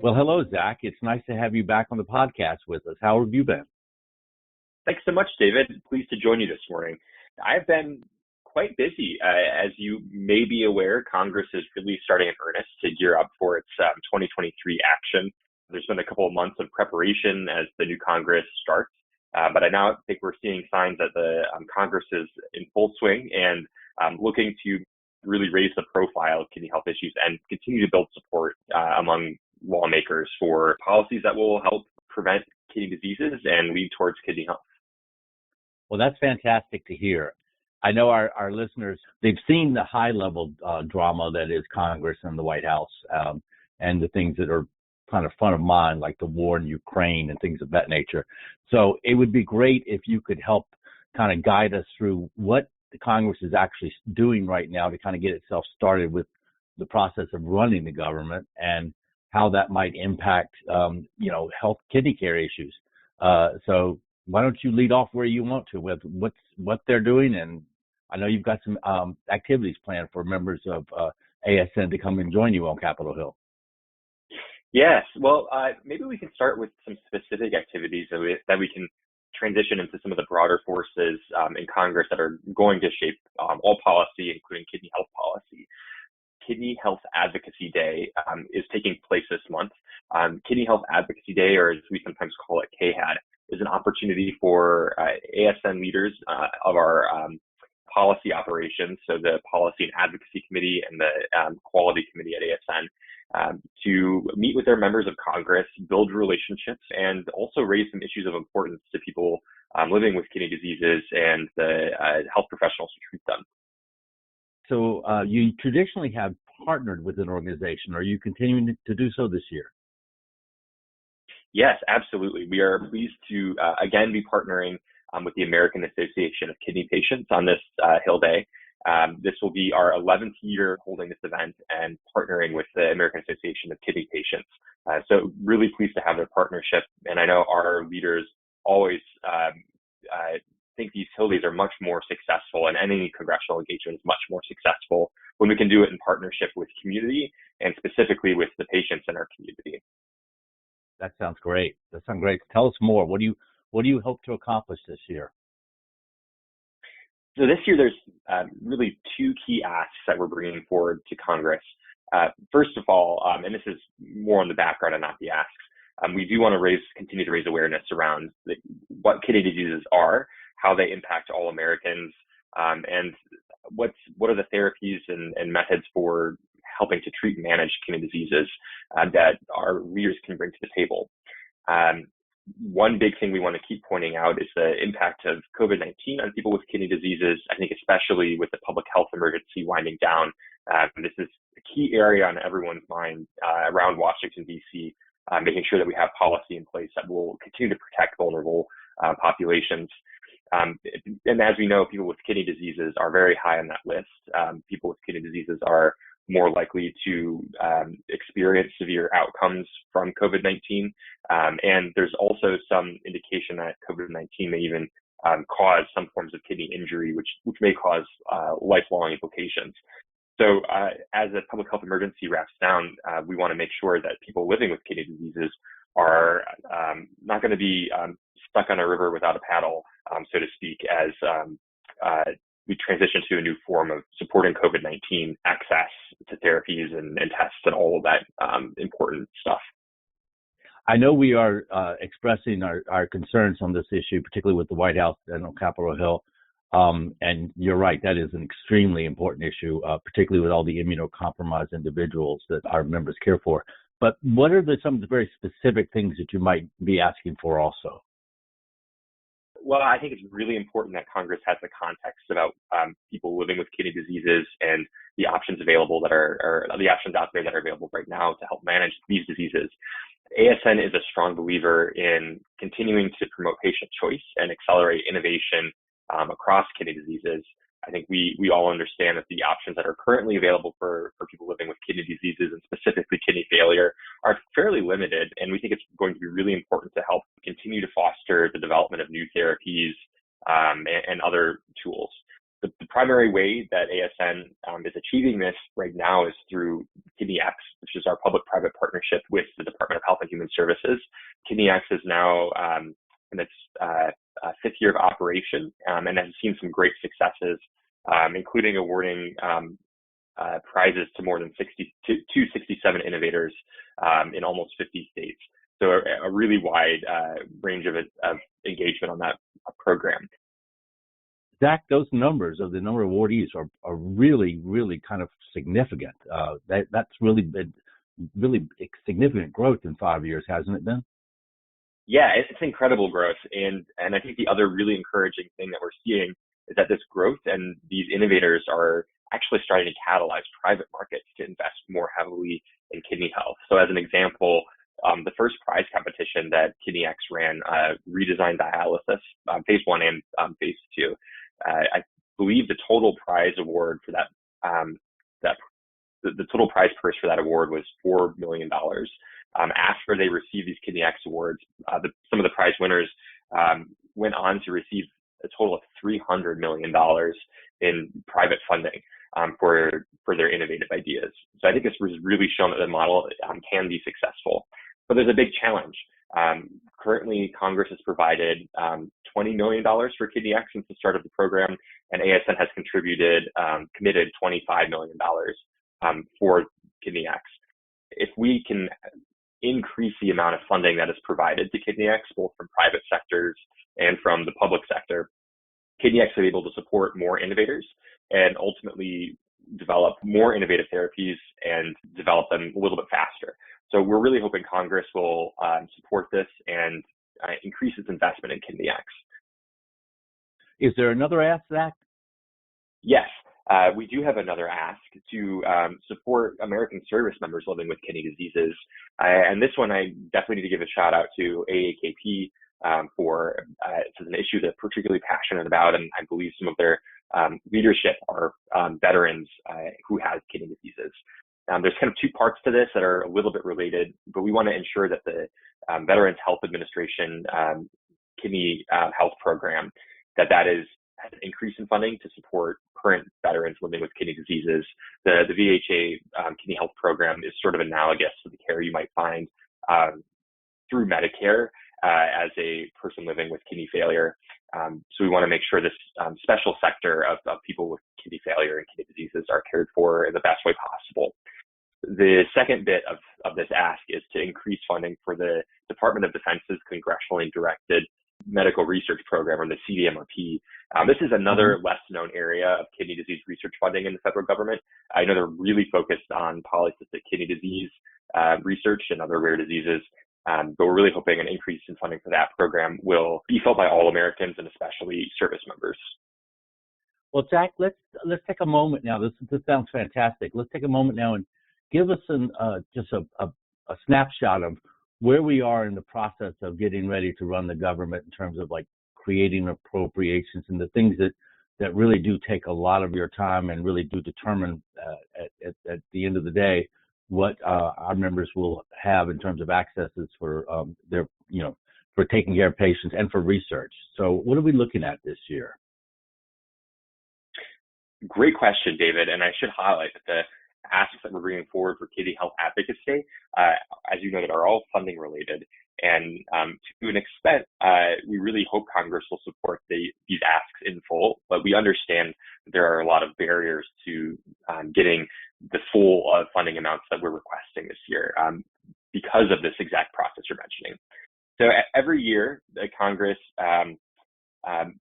Well, hello, Zach. It's nice to have you back on the podcast with us. How have you been? Thanks so much, David. Pleased to join you this morning. I've been quite busy. As you may be aware, Congress is really starting in earnest to gear up for its 2023 action. There's been a couple of months of preparation as the new Congress starts, but I now think we're seeing signs that the Congress is in full swing and looking to really raise the profile of kidney health issues and continue to build support among lawmakers for policies that will help prevent kidney diseases and lead towards kidney health. Well, that's fantastic to hear. I know our listeners, they've seen the high-level drama that is Congress and the White House and the things that are kind of front of mind, like the war in Ukraine and things of that nature. So it would be great if you could help kind of guide us through what the Congress is actually doing right now to kind of get itself started with the process of running the government and how that might impact, health kidney care issues. So why don't you lead off where you want to with what they're doing? And I know you've got some activities planned for members of ASN to come and join you on Capitol Hill. Yes. Well, maybe we can start with some specific activities that we can transition into some of the broader forces in Congress that are going to shape all policy, including kidney health policy. Kidney Health Advocacy Day is taking place this month. Kidney Health Advocacy Day, or as we sometimes call it, KHAD, is an opportunity for ASN leaders of our policy operations, so the Policy and Advocacy Committee and the Quality Committee at ASN, to meet with their members of Congress, build relationships, and also raise some issues of importance to people living with kidney diseases and the health professionals who treat them. So you traditionally have partnered with an organization. Are you continuing to do so this year? Yes, absolutely. We are pleased to, again, be partnering with the American Association of Kidney Patients on this Hill Day. This will be our 11th year holding this event and partnering with the American Association of Kidney Patients. So really pleased to have their partnership. And I know our leaders always think these Hill Days are much more successful, and any congressional engagement is much more successful when we can do it in partnership with community and specifically with the patients in our community. That sounds great. Tell us more. What do you hope to accomplish this year? So this year, there's really two key asks that we're bringing forward to Congress. First of all, and this is more on the background and not the asks, we do want to continue to raise awareness around what kidney diseases are, how they impact all Americans, and what are the therapies and methods for helping to treat and manage kidney diseases that our leaders can bring to the table. One big thing we want to keep pointing out is the impact of COVID-19 on people with kidney diseases. I think especially with the public health emergency winding down, this is a key area on everyone's mind around Washington, D.C., making sure that we have policy in place that will continue to protect vulnerable populations. And as we know, people with kidney diseases are very high on that list. People with kidney diseases are more likely to experience severe outcomes from COVID-19. And there's also some indication that COVID-19 may even cause some forms of kidney injury, which may cause lifelong implications. So as a public health emergency wraps down, we want to make sure that people living with kidney diseases are not going to be stuck on a river without a paddle, so to speak, as we transition to a new form of supporting COVID-19 access to therapies and tests and all of that important stuff. I know we are expressing our concerns on this issue, particularly with the White House and on Capitol Hill. And you're right, that is an extremely important issue, particularly with all the immunocompromised individuals that our members care for. But what are some of the very specific things that you might be asking for also? Well, I think it's really important that Congress has the context about people living with kidney diseases and the options available or the options out there that are available right now to help manage these diseases. ASN is a strong believer in continuing to promote patient choice and accelerate innovation across kidney diseases. I think we all understand that the options that are currently available for people living with kidney diseases and specifically kidney failure are fairly limited. And we think it's going to be really important to help continue to foster the development of new therapies and other tools. The primary way that ASN is achieving this right now is through KidneyX, which is our public-private partnership with the Department of Health and Human Services. KidneyX is now in its fifth year of operation and has seen some great successes, including awarding prizes to more than 67 innovators in almost 50 states. So a really wide range of engagement on that program. Zach, those numbers of the number of awardees are really, really kind of significant. That's really been really significant growth in 5 years, hasn't it been? Yeah, it's incredible growth. And I think the other really encouraging thing that we're seeing is that this growth and these innovators are actually starting to catalyze private markets to invest more heavily in kidney health. So as an example, the first prize competition that KidneyX ran, redesigned dialysis, phase 1 and phase 2. I believe the total prize award for that, the total prize purse for that award was $4 million. After they received these KidneyX awards, some of the prize winners went on to receive a total of $300 million in private funding for their innovative ideas. So I think this has really shown that the model can be successful. But there's a big challenge. Currently, Congress has provided $20 million for KidneyX since the start of the program, and ASN has committed $25 million for KidneyX. If we can increase the amount of funding that is provided to KidneyX, both from private sectors and from the public sector, KidneyX will be able to support more innovators and ultimately develop more innovative therapies and develop them a little bit faster. So we're really hoping Congress will support this and increase its investment in KidneyX. Is there another ask, Zach? Yes, we do have another ask to support American service members living with kidney diseases. And this one, I definitely need to give a shout out to AAKP for it's an issue they're particularly passionate about, and I believe some of their leadership are veterans who have kidney diseases. There's kind of two parts to this that are a little bit related, but we want to ensure that the Veterans Health Administration kidney health program, that has an increase in funding to support current veterans living with kidney diseases. The VHA kidney health program is sort of analogous to the care you might find through Medicare as a person living with kidney failure. So we want to make sure this special sector of people with kidney failure and kidney diseases are cared for in the best way possible. The second bit of this ask is to increase funding for the Department of Defense's congressionally directed medical research program, or the CDMRP. This is another less known area of kidney disease research funding in the federal government. I know they're really focused on polycystic kidney disease research and other rare diseases. But we're really hoping an increase in funding for that program will be felt by all Americans and especially service members. Well, Zach, let's take a moment now. This sounds fantastic. Let's take a moment now and give us just a snapshot of where we are in the process of getting ready to run the government in terms of like creating appropriations and the things that really do take a lot of your time and really do determine at the end of the day what our members will have in terms of accesses for for taking care of patients and for research. So what are we looking at this year? Great question, David. And I should highlight that the asks that we're bringing forward for kidney health advocacy, as you noted, are all funding related. And to an extent, we really hope Congress will support these asks in full, but we understand that there are a lot of barriers to getting the full funding amounts that we're requesting this year because of this exact process you're mentioning. So every year, the Congress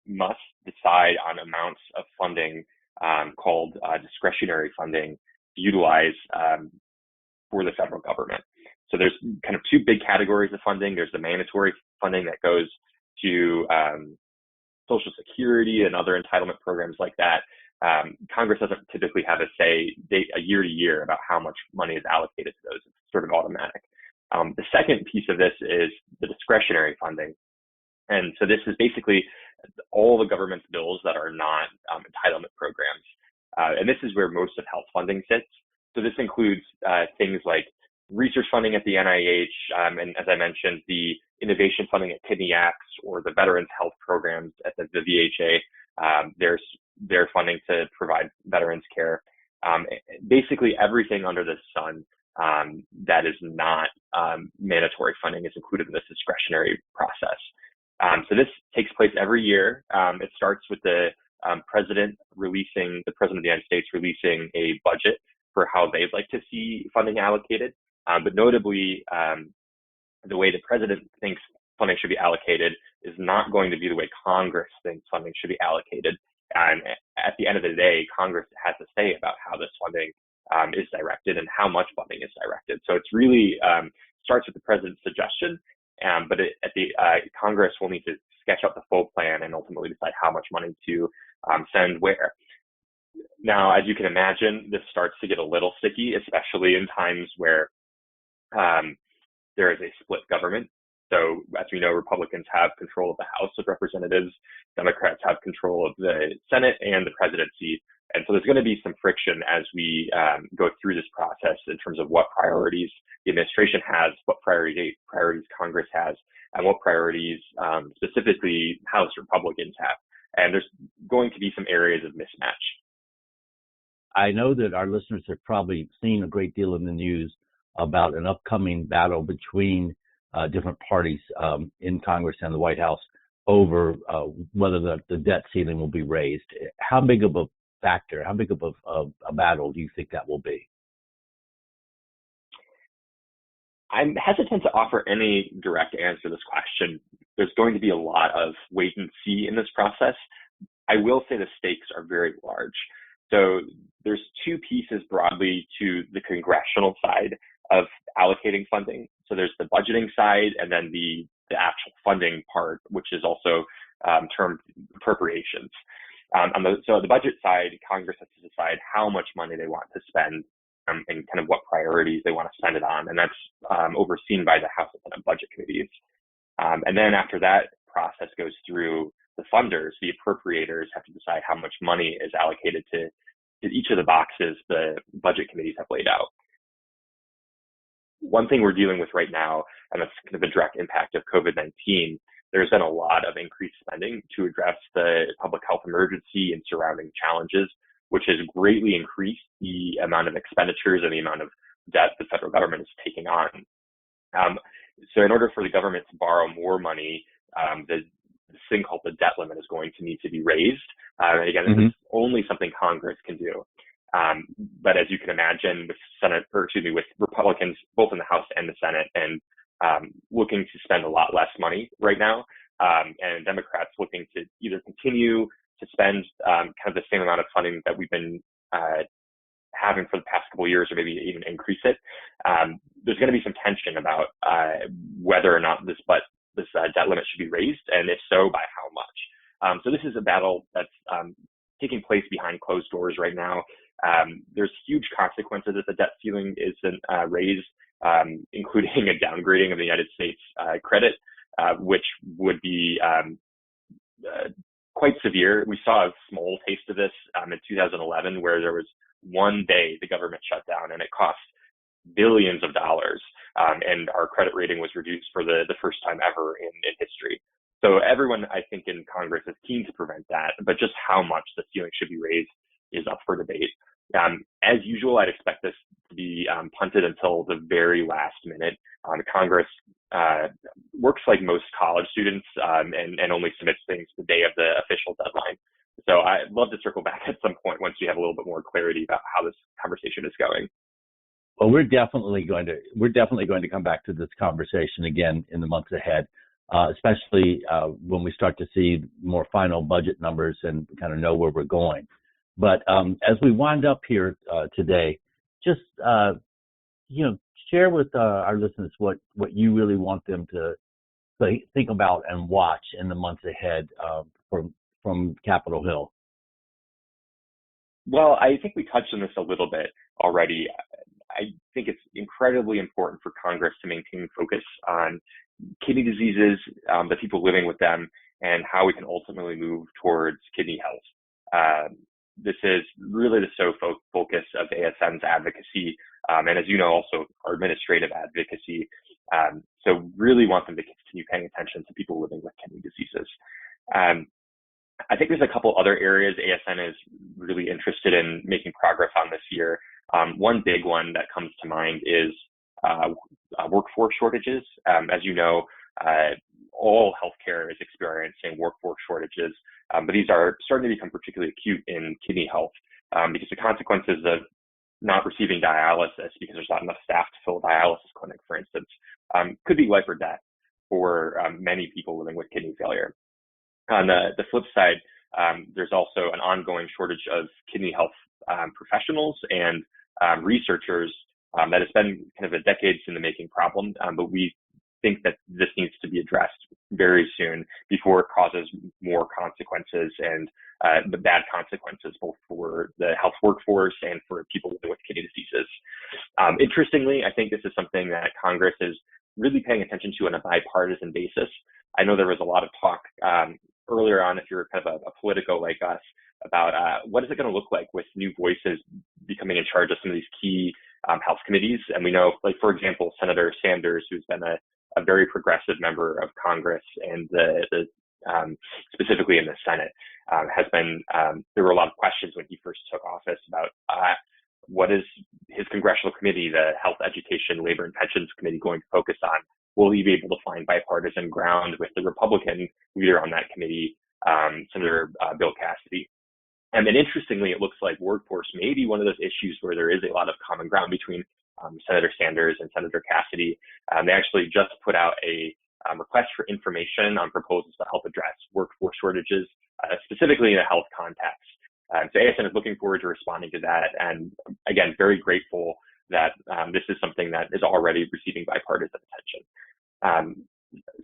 must decide on amounts of funding called discretionary funding to utilize for the federal government. So there's kind of two big categories of funding. There's the mandatory funding that goes to Social Security and other entitlement programs like that. Congress doesn't typically have a say year to year about how much money is allocated to those. It's sort of automatic. The second piece of this is the discretionary funding. And so this is basically all the government's bills that are not entitlement programs. And this is where most of health funding sits. So this includes things like research funding at the NIH, and as I mentioned, the innovation funding at Kidney Acts or the Veterans Health Programs at the VHA. There's funding to provide veterans care. Basically, everything under the sun that is not mandatory funding is included in this discretionary process. So this takes place every year. It starts with the President of the United States releasing a budget for how they'd like to see funding allocated. But notably, the way the President thinks funding should be allocated is not going to be the way Congress thinks funding should be allocated. And at the end of the day, Congress has to say about how this funding is directed and how much funding is directed. So it's really starts with the President's suggestion, but Congress will need to sketch out the full plan and ultimately decide how much money to send where. Now, as you can imagine, this starts to get a little sticky, especially in times where there is a split government. So as we know, Republicans have control of the House of Representatives, Democrats have control of the Senate and the presidency. And so there's going to be some friction as we go through this process in terms of what priorities the administration has, what priorities Congress has, and what priorities specifically House Republicans have. And there's going to be some areas of mismatch. I know that our listeners have probably seen a great deal in the news about an upcoming battle between different parties in Congress and the White House over whether the debt ceiling will be raised. How big of a factor, how big of a battle do you think that will be? I'm hesitant to offer any direct answer to this question. There's going to be a lot of wait and see in this process. I will say the stakes are very large. So there's two pieces broadly to the congressional side of allocating funding. So there's the budgeting side and then the actual funding part, which is also termed appropriations. So the budget side, Congress has to decide how much money they want to spend and kind of what priorities they want to spend it on. And that's overseen by the House and Senate budget committees. And then after that process goes through, the funders, the appropriators, have to decide how much money is allocated to each of the boxes the budget committees have laid out. One thing we're dealing with right now, and that's kind of a direct impact of COVID-19, there's been a lot of increased spending to address the public health emergency and surrounding challenges, which has greatly increased the amount of expenditures and the amount of debt the federal government is taking on. So in order for the government to borrow more money, the thing called the debt limit is going to need to be raised. Again, this is only something Congress can do. But as you can imagine, with Republicans both in the House and the Senate, and looking to spend a lot less money right now, and Democrats looking to either continue to spend kind of the same amount of funding that we've been having for the past couple of years, or maybe even increase it. There's going to be some tension about whether or not this debt limit should be raised, and if so, by how much. So this is a battle that's taking place behind closed doors right now. There's huge consequences if the debt ceiling isn't raised, including a downgrading of the United States credit, which would be quite severe. We saw a small taste of this in 2011, where there was one day the government shut down and it cost billions of dollars, and our credit rating was reduced for the first time ever in history. So everyone, I think, in Congress is keen to prevent that, but just how much the ceiling should be raised is up for debate. As usual, I'd expect this to be punted until the very last minute. Congress works like most college students and only submits things the day of the official deadline. So I'd love to circle back at some point once we have a little bit more clarity about how this conversation is going. Well, we're definitely going to come back to this conversation again in the months ahead, especially when we start to see more final budget numbers and kind of know where we're going. But as we wind up here today, just share with our listeners what you really want them to think about and watch in the months ahead from Capitol Hill. Well, I think we touched on this a little bit already. I think it's incredibly important for Congress to maintain focus on kidney diseases, the people living with them, and how we can ultimately move towards kidney health. This is really the sole focus of ASN's advocacy, and as you know, also our administrative advocacy. So really want them to continue paying attention to people living with kidney diseases. I think there's a couple other areas ASN is really interested in making progress on this year. One big one that comes to mind is workforce shortages. As you know, all healthcare is experiencing workforce shortages, but these are starting to become particularly acute in kidney health because the consequences of not receiving dialysis because there's not enough staff to fill a dialysis clinic, for instance, could be life or death for many people living with kidney failure. On the flip side, there's also an ongoing shortage of kidney health professionals and researchers that has been kind of a decades in the making problem, but we think that this needs to be addressed very soon before it causes more consequences and the bad consequences both for the health workforce and for people living with kidney diseases. Interestingly, I think this is something that Congress is really paying attention to on a bipartisan basis. I know there was a lot of talk earlier on, if you're kind of a politico like us, about what is it going to look like with new voices becoming in charge of some of these key health committees. And we know, like, for example, Senator Sanders, who's been a very progressive member of Congress and specifically in the Senate, has been, there were a lot of questions when he first took office about what is his congressional committee, the Health, Education, Labor, and Pensions Committee, going to focus on? Will he be able to find bipartisan ground with the Republican leader on that committee, Senator Bill Cassidy? And then interestingly, it looks like workforce may be one of those issues where there is a lot of common ground between Senator Sanders and Senator Cassidy. They actually just put out a request for information on proposals to help address workforce shortages, specifically in a health context. So ASN is looking forward to responding to that. And again, very grateful that this is something that is already receiving bipartisan attention.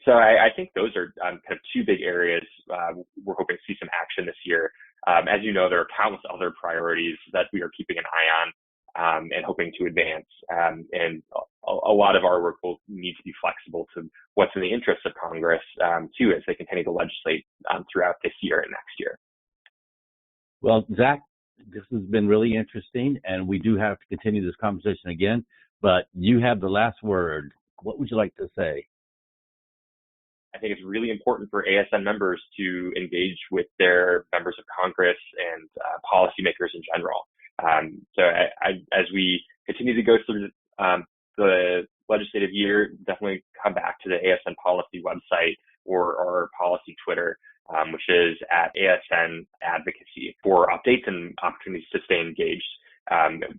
So I think those are kind of two big areas we're hoping to see some action this year. As you know, there are countless other priorities that we are keeping an eye on and hoping to advance. And a lot of our work will need to be flexible to what's in the interest of Congress, too, as they continue to legislate throughout this year and next year. Well, Zach, this has been really interesting, and we do have to continue this conversation again, but you have the last word. What would you like to say? I think it's really important for ASN members to engage with their members of Congress and policymakers in general. So as we continue to go through the legislative year, definitely come back to the ASN policy website or our policy Twitter, which is at ASN Advocacy, for updates and opportunities to stay engaged.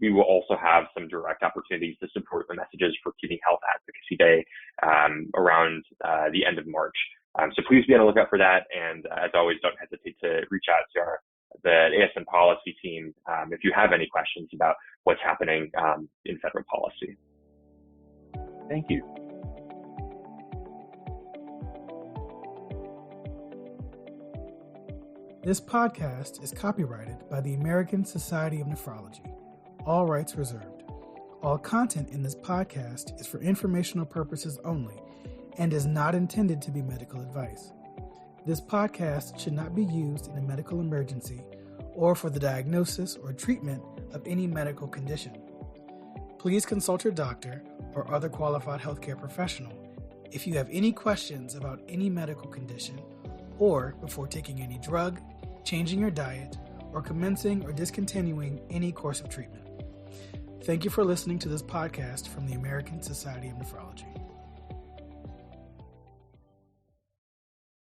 We will also have some direct opportunities to support the messages for Kidney Health Advocacy Day around the end of March. So please be on the lookout for that. And as always, don't hesitate to reach out to the ASN policy team if you have any questions about what's happening in federal policy. Thank you. This podcast is copyrighted by the American Society of Nephrology. All rights reserved. All content in this podcast is for informational purposes only and is not intended to be medical advice. This podcast should not be used in a medical emergency or for the diagnosis or treatment of any medical condition. Please consult your doctor or other qualified healthcare professional if you have any questions about any medical condition or before taking any drug, changing your diet, or commencing or discontinuing any course of treatment. Thank you for listening to this podcast from the American Society of Nephrology.